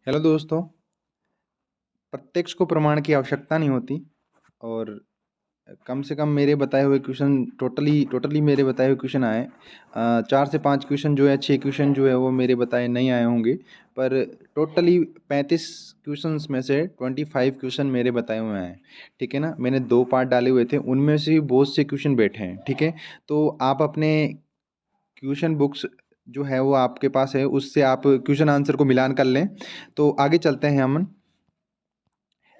Hello दोस्तों। प्रत्यक्ष को प्रमाण की आवश्यकता नहीं होती और कम से कम मेरे बताए हुए क्वेश्चन टोटली टोटली मेरे बताए हुए क्वेश्चन आए 4 से 5 क्वेश्चन जो है 6 क्वेश्चन जो है वो मेरे बताए नहीं आए होंगे। पर टोटली 35 क्वेश्चंस में से 25 क्वेश्चन मेरे बताए हुए हैं। ठीक है ना, मैंने 2 पार्ट डाले हुए थे, उनमें से भी बहुत से क्वेश्चन बैठे हैं। ठीक है, तो आप अपने क्वेश्चन बुक्स जो है वो आपके पास है, उससे आप क्वेश्चन आंसर को मिलान कर लें। तो आगे चलते हैं हम।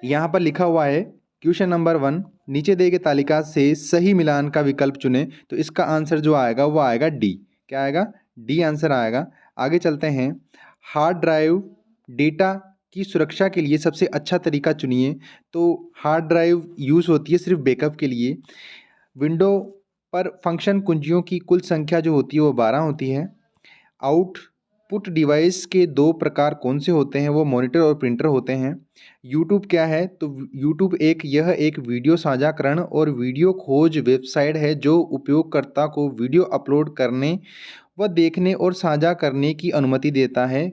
यहाँ पर लिखा हुआ है क्वेश्चन नंबर 1, नीचे दिए गए तालिका से सही मिलान का विकल्प चुनें। तो इसका आंसर जो आएगा वो आएगा डी। क्या आएगा? डी आंसर आएगा। आगे चलते हैं। हार्ड ड्राइव डेटा की सुरक्षा के लिए सबसे अच्छा तरीका चुनिए। तो हार्ड ड्राइव यूज़ होती है सिर्फ बैकअप के लिए। विंडो पर फंक्शन कुंजियों की कुल संख्या जो होती है वो 12 होती है। आउटपुट डिवाइस के दो प्रकार कौन से होते हैं? वो मॉनिटर और प्रिंटर होते हैं। यूट्यूब क्या है? तो यूट्यूब एक वीडियो साझाकरण और वीडियो खोज वेबसाइट है जो उपयोगकर्ता को वीडियो अपलोड करने व देखने और साझा करने की अनुमति देता है।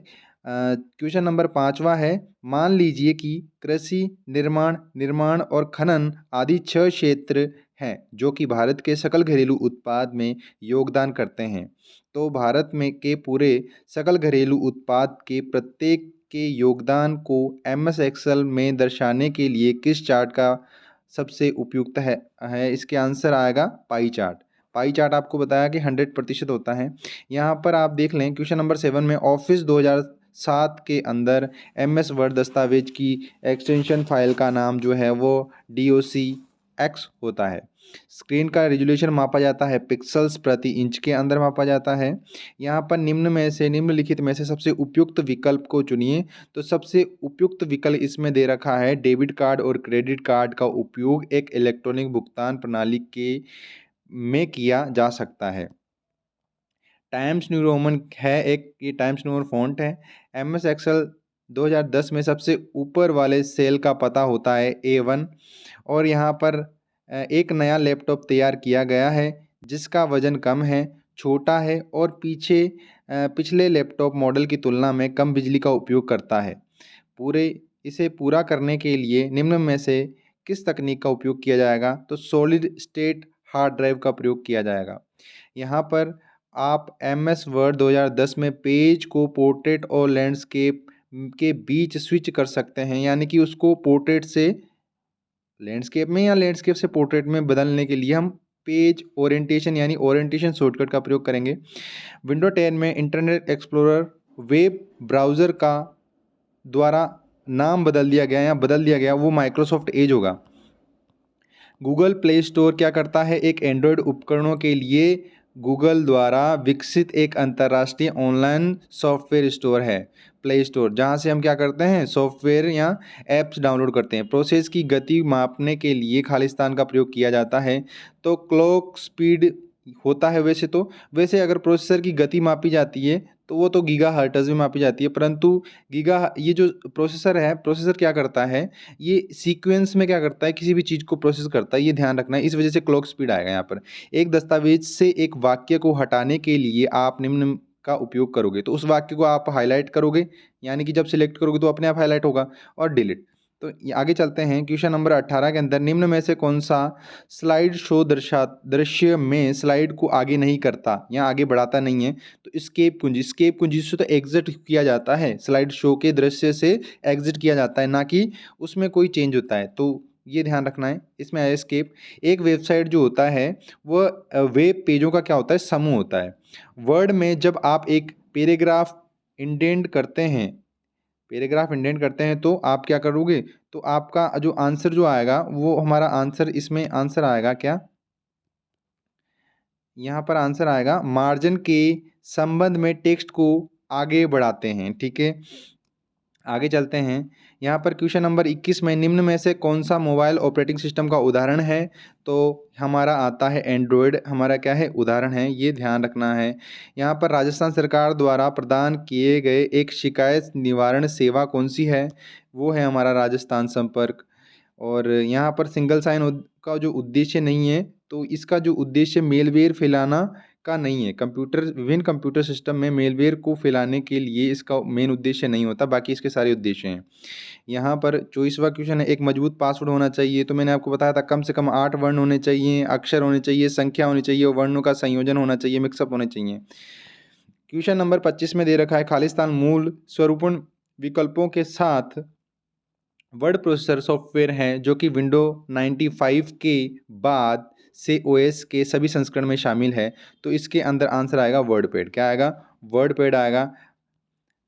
क्वेश्चन नंबर 5वां है, मान लीजिए कि कृषि, निर्माण और खनन आदि 6 क्षेत्र हैं जो कि भारत के सकल घरेलू उत्पाद में योगदान करते हैं। तो भारत में के पूरे सकल घरेलू उत्पाद के प्रत्येक के योगदान को एमएस एक्सेल में दर्शाने के लिए किस चार्ट का सबसे उपयुक्त है? इसके आंसर आएगा पाई चार्ट। पाई चार्ट आपको बताया कि 100% होता है। यहाँ पर आप देख लें क्वेश्चन नंबर 7 में ऑफिस 2007 के अंदर एमएस वर्ड दस्तावेज की एक्सटेंशन फाइल का नाम जो है वो DOCX होता है। स्क्रीन का रेजोल्यूशन मापा जाता है पिक्सल्स प्रति इंच के अंदर मापा जाता है। यहाँ पर निम्नलिखित में से सबसे उपयुक्त विकल्प को चुनिए। तो सबसे उपयुक्त विकल्प इसमें दे रखा है, डेबिट कार्ड और क्रेडिट कार्ड का उपयोग एक इलेक्ट्रॉनिक भुगतान प्रणाली के में किया जा सकता है। टाइम्स न्यू रोमन है एक, ये टाइम्स न्यू रोमन फॉन्ट है। एमएस एक्सेल 2010 में सबसे ऊपर वाले सेल का पता होता है A1। और यहाँ पर एक नया लैपटॉप तैयार किया गया है जिसका वजन कम है, छोटा है और पिछले लैपटॉप मॉडल की तुलना में कम बिजली का उपयोग करता है। इसे पूरा करने के लिए निम्न में से किस तकनीक का उपयोग किया जाएगा? तो सॉलिड स्टेट हार्ड ड्राइव का प्रयोग किया जाएगा। यहाँ पर आप एमएस वर्ड 2010 में पेज को पोर्ट्रेट और लैंडस्केप के बीच स्विच कर सकते हैं, यानी कि उसको पोर्ट्रेट से लैंडस्केप में या लैंडस्केप से पोर्ट्रेट में बदलने के लिए हम पेज ओरिएंटेशन यानी ओरिएंटेशन शॉर्टकट का प्रयोग करेंगे। विंडो 10 में इंटरनेट एक्सप्लोरर वेब ब्राउज़र का द्वारा नाम बदल दिया गया या बदल दिया गया, वो माइक्रोसॉफ्ट एज होगा। गूगल प्ले स्टोर क्या करता है? एक एंड्रॉयड उपकरणों के लिए गूगल द्वारा विकसित एक अंतर्राष्ट्रीय ऑनलाइन सॉफ्टवेयर स्टोर है प्ले स्टोर, जहां से हम क्या करते हैं? सॉफ्टवेयर या एप्स डाउनलोड करते हैं। प्रोसेस की गति मापने के लिए खालिस्तान का प्रयोग किया जाता है। तो क्लॉक स्पीड होता है वैसे अगर प्रोसेसर की गति मापी जाती है तो वो तो गीगा हर्ट्ज में मापी जाती है, परंतु ये जो प्रोसेसर क्या करता है, ये सीक्वेंस में क्या करता है, किसी भी चीज़ को प्रोसेस करता है, ये ध्यान रखना है। इस वजह से क्लॉक स्पीड आएगा यहाँ पर। एक दस्तावेज से एक वाक्य को हटाने के लिए आप निम्न का उपयोग करोगे। तो उस वाक्य को आप हाईलाइट करोगे, यानी कि जब सिलेक्ट करोगे तो अपने आप हाईलाइट होगा। और डिलीट। तो आगे चलते हैं क्वेश्चन नंबर 18 के अंदर, निम्न में से कौन सा स्लाइड शो दृश्य में स्लाइड को आगे नहीं करता या आगे बढ़ाता नहीं है? तो स्केप कुंजी से तो एग्जिट किया जाता है, स्लाइड शो के दृश्य से एग्जिट किया जाता है, ना कि उसमें कोई चेंज होता है। तो ये ध्यान रखना है। इसमें है स्केप। एक वेबसाइट जो होता है वह वेब पेजों का क्या होता है? समूह होता है। वर्ड में जब आप एक पैराग्राफ इंडेंट करते हैं तो आप क्या करोगे? तो आपका जो आंसर जो आएगा वो हमारा आंसर, इसमें आंसर आएगा क्या? यहाँ पर आंसर आएगा मार्जिन के संबंध में टेक्स्ट को आगे बढ़ाते हैं। ठीक है, आगे चलते हैं। यहाँ पर क्वेश्चन नंबर 21 में निम्न में से कौन सा मोबाइल ऑपरेटिंग सिस्टम का उदाहरण है? तो हमारा आता है एंड्रॉयड, हमारा क्या है? उदाहरण है, ये ध्यान रखना है। यहाँ पर राजस्थान सरकार द्वारा प्रदान किए गए एक शिकायत निवारण सेवा कौन सी है? वो है हमारा राजस्थान संपर्क। और यहाँ पर सिंगल साइन का जो उद्देश्य नहीं है, तो इसका जो उद्देश्य मेलवेयर फैलाना का नहीं है। विभिन्न कंप्यूटर सिस्टम में मेलवेयर को फैलाने के लिए इसका मेन उद्देश्य नहीं होता, बाकी इसके सारे उद्देश्य हैं। यहाँ पर 24वां क्वेश्चन है, एक मजबूत पासवर्ड होना चाहिए। तो मैंने आपको बताया था कम से कम 8 वर्ण होने चाहिए, अक्षर होने चाहिए, संख्या होनी चाहिए और वर्णों का संयोजन होना चाहिए, मिक्सअप होने चाहिए। क्वेश्चन नंबर 25 में दे रखा है, खालिस्तान मूल स्वरूपण विकल्पों के साथ वर्ड प्रोसेसर सॉफ्टवेयर है जो कि विंडो 95 के बाद से ओएस के सभी संस्करण में शामिल है। तो इसके अंदर आंसर आएगा वर्डपैड। क्या आएगा? वर्डपैड आएगा।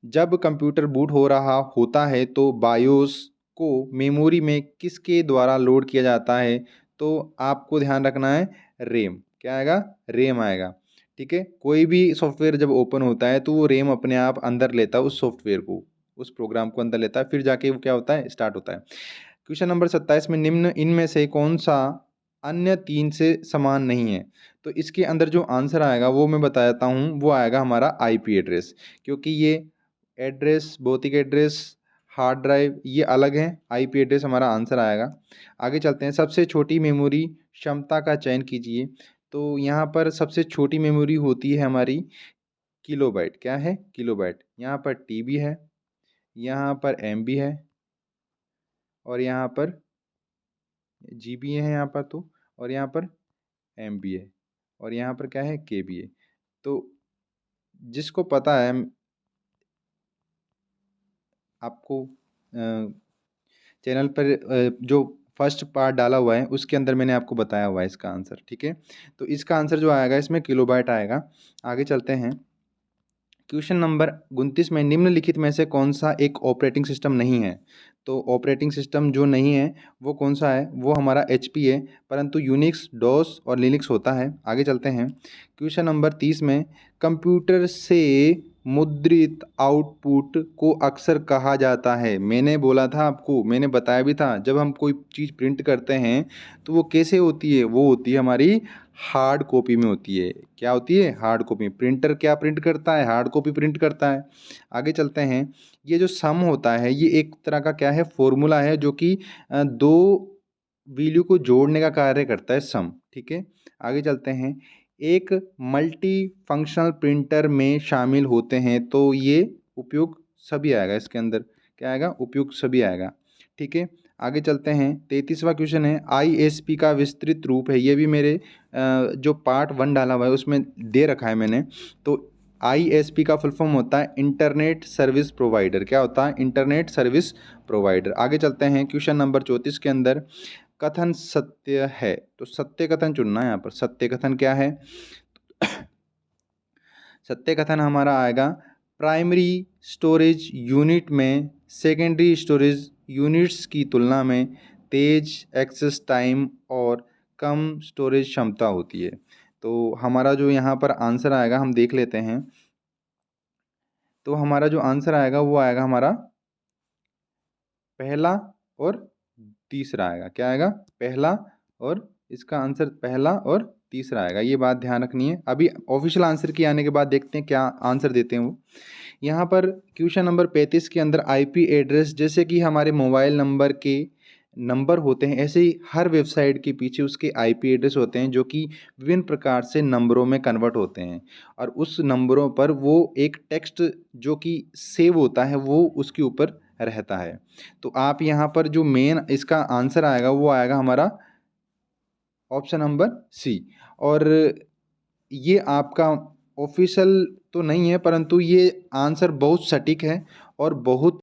जब कंप्यूटर बूट हो रहा होता है तो बायोस को मेमोरी में किसके द्वारा लोड किया जाता है? तो आपको ध्यान रखना है रैम। क्या आएगा? रैम आएगा। ठीक है, कोई भी सॉफ्टवेयर जब ओपन होता है तो वो रैम अपने आप अंदर लेता है, उस सॉफ्टवेयर को, उस प्रोग्राम को अंदर लेता है, फिर जाके वो क्या होता है? स्टार्ट होता है। क्वेश्चन नंबर 27 में निम्न इनमें से कौन सा अन्य 3 से समान नहीं है? तो इसके अंदर जो आंसर आएगा वो मैं बताता हूँ, वो आएगा हमारा आईपी एड्रेस, क्योंकि ये एड्रेस, भौतिक एड्रेस, हार्ड ड्राइव ये अलग हैं। आईपी एड्रेस हमारा आंसर आएगा। आगे चलते हैं, सबसे छोटी मेमोरी क्षमता का चयन कीजिए। तो यहाँ पर सबसे छोटी मेमोरी होती है हमारी किलोबाइट। क्या है? किलोबाइट। यहाँ पर टीबी है, यहाँ पर एमबी है और यहाँ पर जीबी है, यहाँ पर तो, और यहाँ पर एमबी है और यहाँ पर क्या है? केबी है। तो जिसको पता है, आपको चैनल पर जो फर्स्ट पार्ट डाला हुआ है उसके अंदर मैंने आपको बताया हुआ है इसका आंसर। ठीक है, तो इसका आंसर जो आएगा इसमें किलोबाइट आएगा। आगे चलते हैं, क्वेश्चन नंबर 29 में निम्नलिखित में से कौन सा एक ऑपरेटिंग सिस्टम नहीं है? तो ऑपरेटिंग सिस्टम जो नहीं है वो कौन सा है? वो हमारा एचपी है, परंतु यूनिक्स, डॉस और लिनक्स होता है। आगे चलते हैं, क्वेश्चन नंबर 30 में कंप्यूटर से मुद्रित आउटपुट को अक्सर कहा जाता है। मैंने बोला था आपको, मैंने बताया भी था, जब हम कोई चीज़ प्रिंट करते हैं तो वो कैसे होती है? वो होती है हमारी हार्ड कॉपी में होती है। क्या होती है? Hard copy. प्रिंटर क्या प्रिंट करता है? हार्ड कॉपी प्रिंट करता है। आगे चलते हैं, ये जो सम होता है ये एक तरह का क्या है? फॉर्मूला है जो कि दो वैल्यू को जोड़ने का कार्य करता है, सम। ठीक है, आगे चलते हैं, एक मल्टी फंक्शनल प्रिंटर में शामिल होते हैं। तो ये उपयोग सभी आएगा इसके अंदर। क्या आएगा? उपयोग सभी आएगा। ठीक है, आगे चलते हैं, 33वां क्वेश्चन है, आईएसपी का विस्तृत रूप है। ये भी मेरे जो पार्ट 1 डाला हुआ है उसमें दे रखा है मैंने। तो आईएसपी का फुल फॉर्म होता है इंटरनेट सर्विस प्रोवाइडर। क्या होता है? Internet service provider. आगे चलते हैं, क्वेश्चन नंबर 34 के अंदर, कथन सत्य है। तो सत्य कथन चुनना है यहाँ पर। सत्य कथन क्या है? सत्य कथन हमारा आएगा, प्राइमरी स्टोरेज यूनिट में सेकेंडरी स्टोरेज यूनिट्स की तुलना में तेज एक्सेस टाइम और कम स्टोरेज क्षमता होती है। तो हमारा जो यहाँ पर आंसर आएगा हम देख लेते हैं। तो हमारा जो आंसर आएगा वो आएगा हमारा पहला और तीसरा आएगा। क्या आएगा? पहला, और इसका आंसर पहला और तीसरा आएगा। ये बात ध्यान रखनी है। अभी ऑफिशियल आंसर की आने के बाद देखते हैं क्या आंसर देते हैं वो। यहाँ पर क्वेश्चन नंबर 35 के अंदर आईपी एड्रेस, जैसे कि हमारे मोबाइल नंबर के नंबर होते हैं, ऐसे ही हर वेबसाइट के पीछे उसके आईपी एड्रेस होते हैं जो कि विभिन्न प्रकार से नंबरों में कन्वर्ट होते हैं, और उस नंबरों पर वो एक टेक्स्ट जो कि सेव होता है वो उसके ऊपर रहता है। तो आप यहाँ पर जो मेन इसका आंसर आएगा वो आएगा हमारा ऑप्शन नंबर सी। और ये आपका ऑफिशियल तो नहीं है, परंतु ये आंसर बहुत सटीक है और बहुत